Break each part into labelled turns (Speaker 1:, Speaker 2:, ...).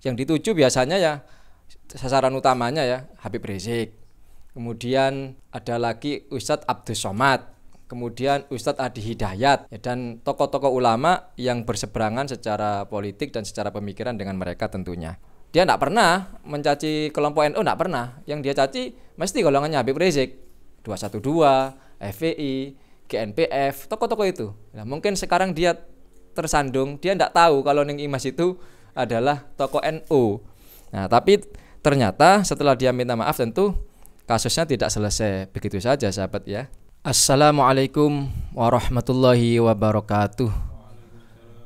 Speaker 1: Yang dituju biasanya ya sasaran utamanya ya Habib Rizik. Kemudian ada lagi Ustadz Abdus Somad, kemudian Ustadz Adi Hidayat, ya, dan tokoh-tokoh ulama yang berseberangan secara politik dan secara pemikiran dengan mereka tentunya. Dia tidak pernah mencaci kelompok NU, tidak pernah. Yang dia caci mesti golongannya Habib Rizik, 212, FPI, GNPF, tokoh-tokoh itu. Nah, mungkin sekarang dia tersandung, dia tidak tahu kalau Ning Imas itu adalah tokoh NU. Nah, tapi ternyata setelah dia minta maaf tentu kasusnya tidak selesai begitu saja, sahabat ya. Assalamualaikum warahmatullahi wabarakatuh.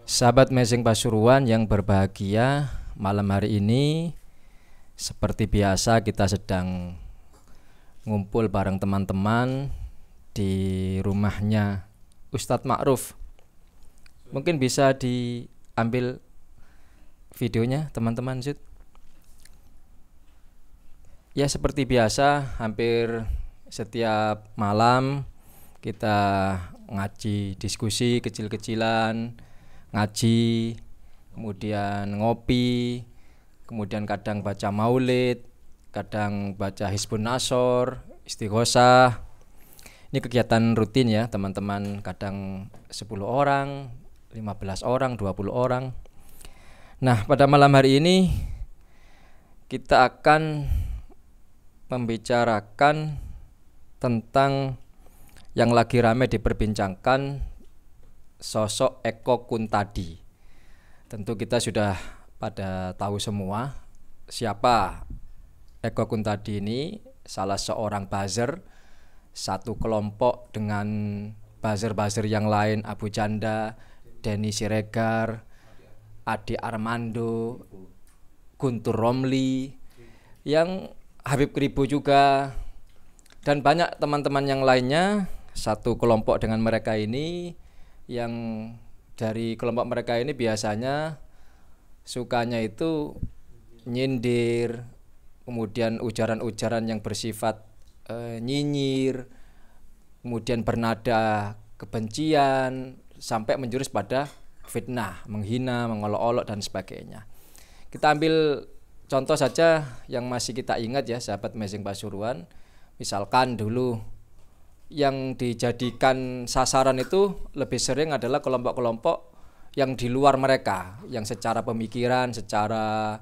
Speaker 1: Sahabat Amazing Pasuruan yang berbahagia, malam hari ini seperti biasa kita sedang ngumpul bareng teman-teman di rumahnya Ustadz Ma'ruf. Mungkin bisa diambil videonya teman-teman Zud. Ya, seperti biasa hampir setiap malam kita ngaji, diskusi kecil-kecilan, ngaji, kemudian ngopi, kemudian kadang baca maulid, kadang baca Hizbun Nasor, istighosah. Ini kegiatan rutin ya teman-teman, kadang 10 orang, 15 orang, 20 orang. Nah, pada malam hari ini kita akan membicarakan tentang yang lagi ramai diperbincangkan, sosok Eko Kuntadi. Tentu kita sudah pada tahu semua siapa Eko Kuntadi ini, salah seorang buzzer, satu kelompok dengan buzzer-buzzer yang lain, Abu Janda, Denny Siregar, Adi Armando, Guntur Romli, yang Habib Kribo juga, dan banyak teman-teman yang lainnya. Satu kelompok dengan mereka ini, yang dari kelompok mereka ini biasanya sukanya itu nyindir, kemudian ujaran-ujaran yang bersifat nyinyir, kemudian bernada kebencian, sampai menjurus pada fitnah, menghina, mengolok-olok dan sebagainya. Kita ambil contoh saja yang masih kita ingat ya, sahabat Amazing Pasuruan. Misalkan dulu yang dijadikan sasaran itu lebih sering adalah kelompok-kelompok yang di luar mereka, yang secara pemikiran, secara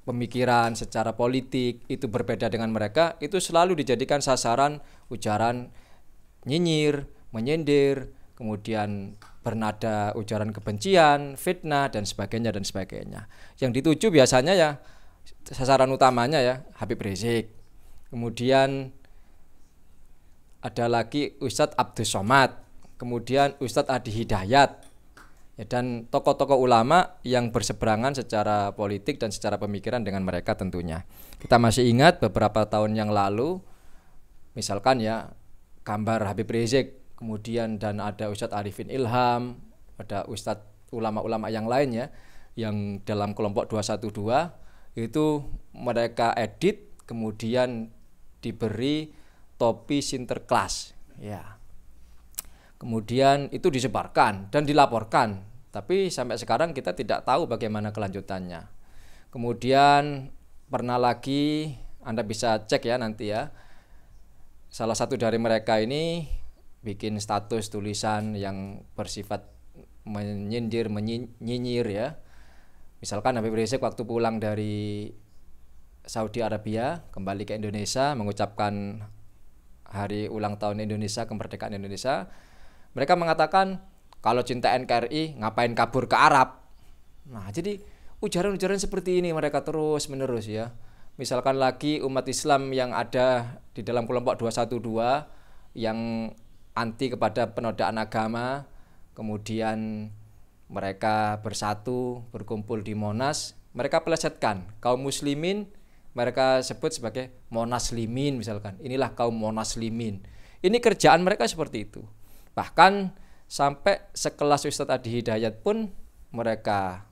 Speaker 1: pemikiran, secara politik itu berbeda dengan mereka, itu selalu dijadikan sasaran ujaran nyinyir, menyindir, kemudian bernada ujaran kebencian, fitnah dan sebagainya dan sebagainya. Yang dituju biasanya ya sasaran utamanya ya Habib Rizik. Kemudian ada lagi Ustadz Abdus Somad, kemudian Ustadz Adi Hidayat, ya, dan tokoh-tokoh ulama yang berseberangan secara politik dan secara pemikiran dengan mereka tentunya. Kita masih ingat beberapa tahun yang lalu, misalkan ya gambar Habib Rizik, kemudian dan ada Ustadz Arifin Ilham, ada Ustadz ulama-ulama yang lain ya, yang dalam kelompok 212 itu mereka edit kemudian diberi topi Sinterklas ya. Kemudian itu disebarkan dan dilaporkan, tapi sampai sekarang kita tidak tahu bagaimana kelanjutannya. Kemudian pernah lagi, Anda bisa cek ya nanti ya, salah satu dari mereka ini bikin status tulisan yang bersifat menyindir, menyinyir ya. Misalkan Habib Rizik waktu pulang dari Saudi Arabia kembali ke Indonesia mengucapkan hari ulang tahun Indonesia, kemerdekaan Indonesia, mereka mengatakan kalau cinta NKRI ngapain kabur ke Arab. Nah, jadi ujaran-ujaran seperti ini mereka terus menerus ya. Misalkan lagi umat Islam yang ada di dalam kelompok 212 yang anti kepada penodaan agama, kemudian mereka bersatu berkumpul di Monas, mereka pelesetkan kaum muslimin, mereka sebut sebagai monaslimin misalkan. Inilah kaum monaslimin. Ini kerjaan mereka seperti itu. Bahkan sampai sekelas Ustadz Adi Hidayat pun mereka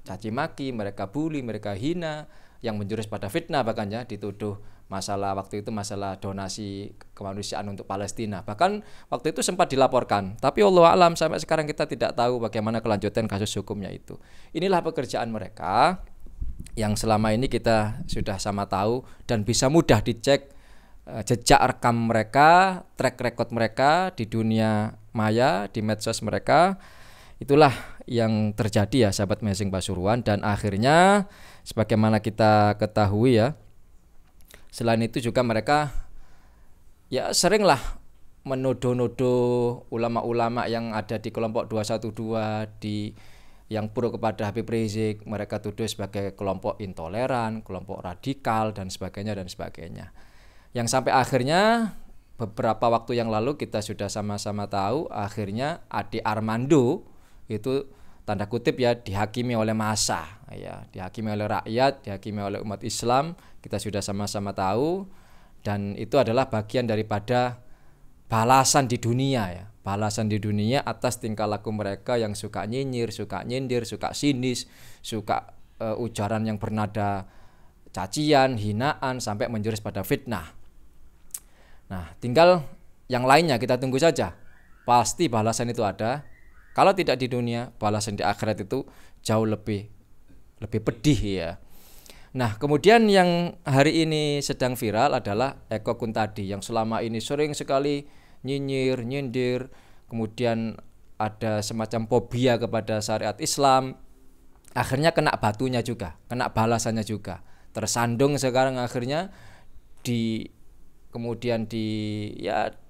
Speaker 1: caci maki, mereka bully, mereka hina, yang menjurus pada fitnah bahkan ya, dituduh masalah waktu itu masalah donasi kemanusiaan untuk Palestina. Bahkan waktu itu sempat dilaporkan, tapi wallahu alam sampai sekarang kita tidak tahu bagaimana kelanjutan kasus hukumnya itu. Inilah pekerjaan mereka yang selama ini kita sudah sama tahu dan bisa mudah dicek jejak rekam mereka, track record mereka di dunia maya, di medsos mereka. Itulah yang terjadi ya sahabat Amazing Pasuruan, dan akhirnya sebagaimana kita ketahui ya, selain itu juga mereka ya seringlah menuduh-nuduh ulama-ulama yang ada di kelompok 212 yang pro kepada Habib Rizik, mereka tuduh sebagai kelompok intoleran, kelompok radikal dan sebagainya dan sebagainya. Yang sampai akhirnya beberapa waktu yang lalu kita sudah sama-sama tahu akhirnya Ade Armando itu tanda kutip ya dihakimi oleh massa ya, dihakimi oleh rakyat, dihakimi oleh umat Islam. Kita sudah sama-sama tahu, dan itu adalah bagian daripada balasan di dunia ya, balasan di dunia atas tingkah laku mereka yang suka nyinyir, suka nyindir, suka sinis, suka ujaran yang bernada cacian, hinaan sampai menjurus pada fitnah. Nah, tinggal yang lainnya kita tunggu saja. Pasti balasan itu ada. Kalau tidak di dunia, balasan di akhirat itu jauh lebih pedih ya. Nah, kemudian yang hari ini sedang viral adalah Eko Kuntadi yang selama ini sering sekali nyinyir, nyindir, kemudian ada semacam fobia kepada syariat Islam. Akhirnya kena batunya juga, kena balasannya juga. Tersandung sekarang akhirnya kemudian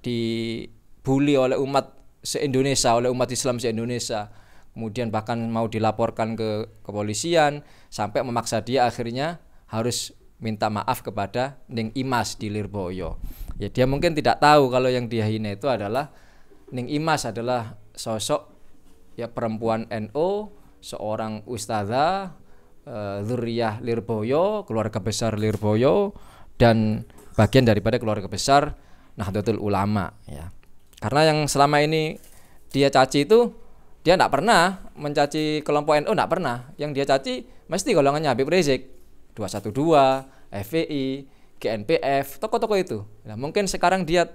Speaker 1: dibully oleh umat se-Indonesia, oleh umat Islam se-Indonesia. Kemudian bahkan mau dilaporkan ke kepolisian, sampai memaksa dia akhirnya harus minta maaf kepada Ning Imas di Lirboyo. Ya dia mungkin tidak tahu kalau yang dia hina itu adalah Ning Imas adalah sosok ya perempuan NU, seorang ustazah dzurriyyah Lirboyo, keluarga besar Lirboyo, dan bagian daripada keluarga besar Nahdlatul Ulama ya. Karena yang selama ini dia caci itu, dia tidak pernah mencaci kelompok NU, tidak pernah. Yang dia caci mesti golongannya Habib Rizik, 212, FPI, GNPF, tokoh-tokoh itu. Nah, mungkin sekarang dia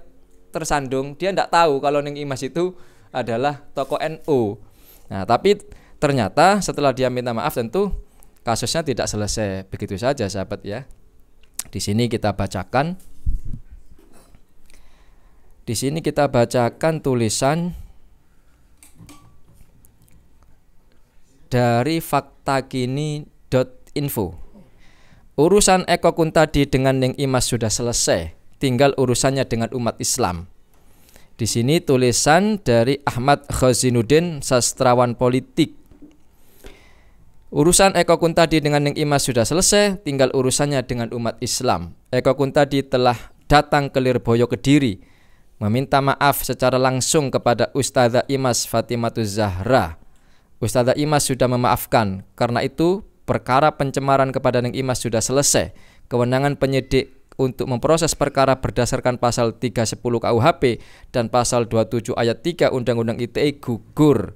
Speaker 1: tersandung, dia tidak tahu kalau Ning Imas itu adalah tokoh NU. Nah, tapi ternyata setelah dia minta maaf tentu kasusnya tidak selesai begitu saja sahabat ya. Di sini kita bacakan. Di sini kita bacakan tulisan dari faktakini.info. Urusan Eko Kuntadi dengan Ning Imas sudah selesai, tinggal urusannya dengan umat Islam. Di sini tulisan dari Ahmad Khazinuddin, sastrawan politik. Urusan Eko Kuntadi dengan Ning Imas sudah selesai, tinggal urusannya dengan umat Islam. Eko Kuntadi telah datang ke Lirboyo Kediri meminta maaf secara langsung kepada Ustazah Imas Fatimahuz Zahra. Ustazah Imas sudah memaafkan. Karena itu perkara pencemaran kepada Ning Imas sudah selesai. Kewenangan penyidik untuk memproses perkara berdasarkan pasal 310 KUHP dan pasal 27 ayat 3 Undang-Undang ITE gugur.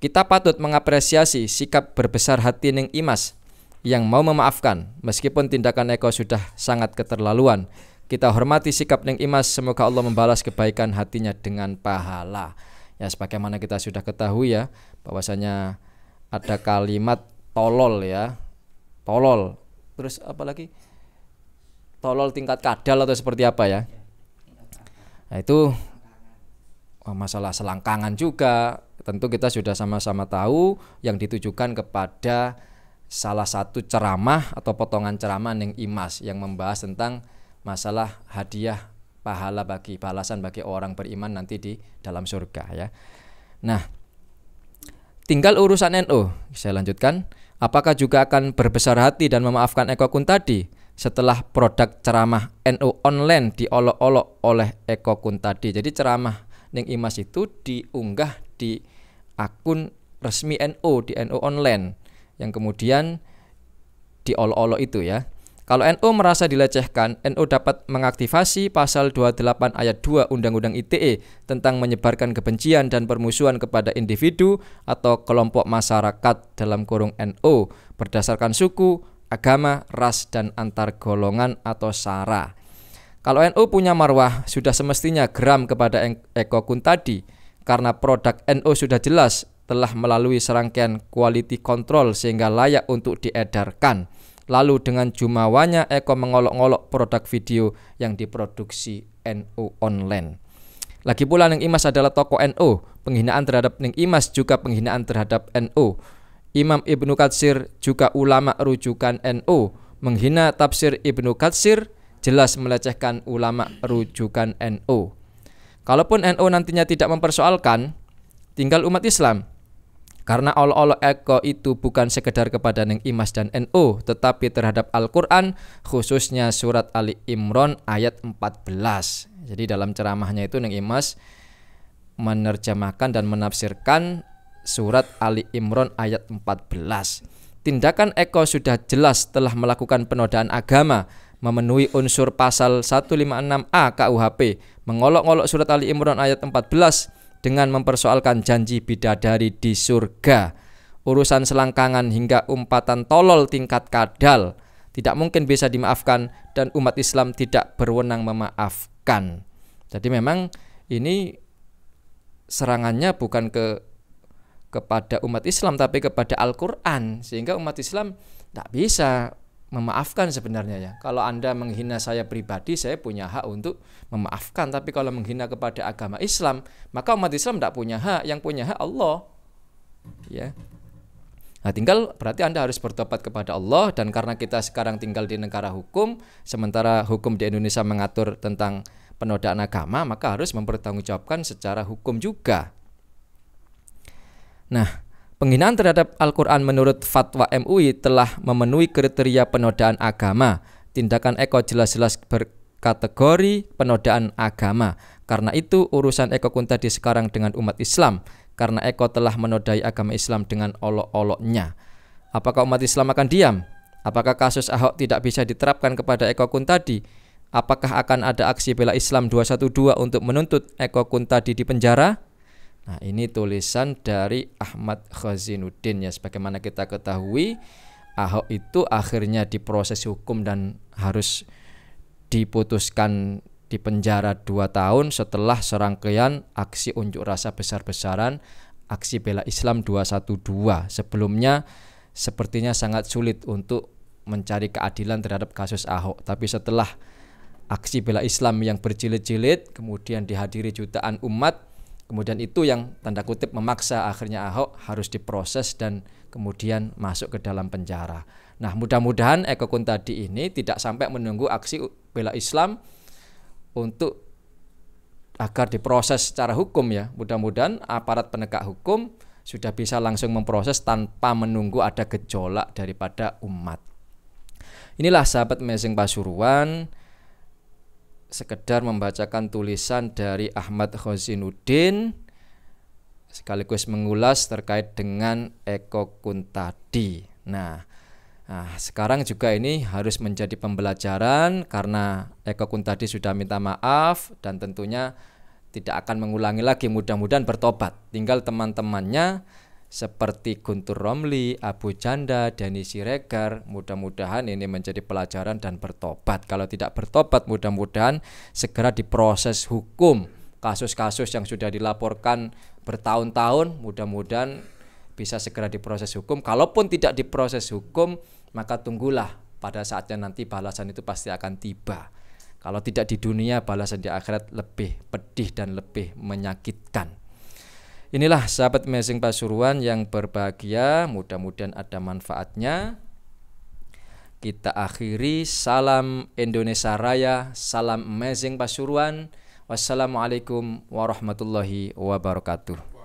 Speaker 1: Kita patut mengapresiasi sikap berbesar hati Ning Imas yang mau memaafkan meskipun tindakan Eko sudah sangat keterlaluan. Kita hormati sikap Ning Imas, semoga Allah membalas kebaikan hatinya dengan pahala. Ya sebagaimana kita sudah ketahui ya, bahwasanya ada kalimat tolol ya. Tolol. Terus apa lagi? Tolol tingkat kadal atau seperti apa ya? Nah, itu masalah selangkangan juga. Tentu kita sudah sama-sama tahu yang ditujukan kepada salah satu ceramah atau potongan ceramah Ning Imas yang membahas tentang masalah hadiah pahala balasan bagi orang beriman nanti di dalam surga ya. Nah, tinggal urusan NU. Saya lanjutkan. Apakah juga akan berbesar hati dan memaafkan Eko Kuntadi setelah produk ceramah NU online diolok-olok oleh Eko Kuntadi? Jadi ceramah Ning Imas itu diunggah di akun resmi NU, di NU online, yang kemudian diolok-olok itu ya. Kalau NU merasa dilecehkan, NU dapat mengaktifasi pasal 28 ayat 2 Undang-Undang ITE tentang menyebarkan kebencian dan permusuhan kepada individu atau kelompok masyarakat dalam kurung NU berdasarkan suku, agama, ras, dan antar golongan atau sara. Kalau NU punya marwah, sudah semestinya geram kepada Eko Kuntadi karena produk NU sudah jelas telah melalui serangkaian quality control sehingga layak untuk diedarkan. Lalu dengan jumawanya Eko mengolok-olok produk video yang diproduksi NU online. Lagi pula Neng Imas adalah tokoh NU, penghinaan terhadap Neng Imas juga penghinaan terhadap NU. Imam Ibnu Katsir juga ulama rujukan NU, menghina tafsir Ibnu Katsir jelas melecehkan ulama rujukan NU. Kalaupun NU nantinya tidak mempersoalkan, tinggal umat Islam. Karena olok-olok Eko itu bukan sekedar kepada Neng Imas dan NU, tetapi terhadap Al-Quran, khususnya surat Ali Imran ayat 14. Jadi dalam ceramahnya itu Neng Imas menerjemahkan dan menafsirkan surat Ali Imran ayat 14. Tindakan Eko sudah jelas telah melakukan penodaan agama, memenuhi unsur pasal 156A KUHP, mengolok-olok surat Ali Imran ayat 14, dengan mempersoalkan janji bidadari di surga, urusan selangkangan hingga umpatan tolol tingkat kadal tidak mungkin bisa dimaafkan dan umat Islam tidak berwenang memaafkan. Jadi memang ini serangannya bukan kepada umat Islam tapi kepada Al-Quran, sehingga umat Islam tidak bisa memaafkan sebenarnya ya. Kalau Anda menghina saya pribadi, saya punya hak untuk memaafkan. Tapi kalau menghina kepada agama Islam, maka umat Islam tidak punya hak. Yang punya hak Allah. Ya. Nah, tinggal berarti Anda harus bertobat kepada Allah. Dan karena kita sekarang tinggal di negara hukum, sementara hukum di Indonesia mengatur tentang penodaan agama, maka harus mempertanggungjawabkan secara hukum juga. Nah, penghinaan terhadap Al-Quran menurut fatwa MUI telah memenuhi kriteria penodaan agama. Tindakan Eko jelas-jelas berkategori penodaan agama. Karena itu urusan Eko Kuntadi sekarang dengan umat Islam. Karena Eko telah menodai agama Islam dengan olok-oloknya. Apakah umat Islam akan diam? Apakah kasus Ahok tidak bisa diterapkan kepada Eko Kuntadi? Apakah akan ada aksi bela Islam 212 untuk menuntut Eko Kuntadi di penjara? Nah, ini tulisan dari Ahmad Khazinuddin ya. Sebagaimana kita ketahui, Ahok itu akhirnya diproses hukum dan harus diputuskan di penjara 2 tahun setelah serangkaian aksi unjuk rasa besar-besaran aksi bela Islam 212. Sebelumnya sepertinya sangat sulit untuk mencari keadilan terhadap kasus Ahok. Tapi setelah aksi bela Islam yang berjilid-jilid, kemudian dihadiri jutaan umat, kemudian itu yang tanda kutip memaksa akhirnya Ahok harus diproses dan kemudian masuk ke dalam penjara. Nah, mudah-mudahan Eko Kuntadi ini tidak sampai menunggu aksi bela Islam untuk agar diproses secara hukum ya. Mudah-mudahan aparat penegak hukum sudah bisa langsung memproses tanpa menunggu ada gejolak daripada umat. Inilah sahabat Amazing Pasuruan, sekedar membacakan tulisan dari Ahmad Khazinuddin sekaligus mengulas terkait dengan Eko Kuntadi. Nah, sekarang juga ini harus menjadi pembelajaran karena Eko Kuntadi sudah minta maaf dan tentunya tidak akan mengulangi lagi, mudah-mudahan bertobat. Tinggal teman-temannya seperti Guntur Romli, Abu Janda, Denny Siregar, mudah-mudahan ini menjadi pelajaran dan bertobat. Kalau tidak bertobat, mudah-mudahan segera diproses hukum. Kasus-kasus yang sudah dilaporkan bertahun-tahun, mudah-mudahan bisa segera diproses hukum. Kalaupun tidak diproses hukum, maka tunggulah pada saatnya nanti balasan itu pasti akan tiba. Kalau tidak di dunia, balasan di akhirat lebih pedih dan lebih menyakitkan. Inilah sahabat Amazing Pasuruan yang berbahagia, mudah-mudahan ada manfaatnya. Kita akhiri, salam Indonesia Raya, salam Amazing Pasuruan. Wassalamualaikum warahmatullahi wabarakatuh.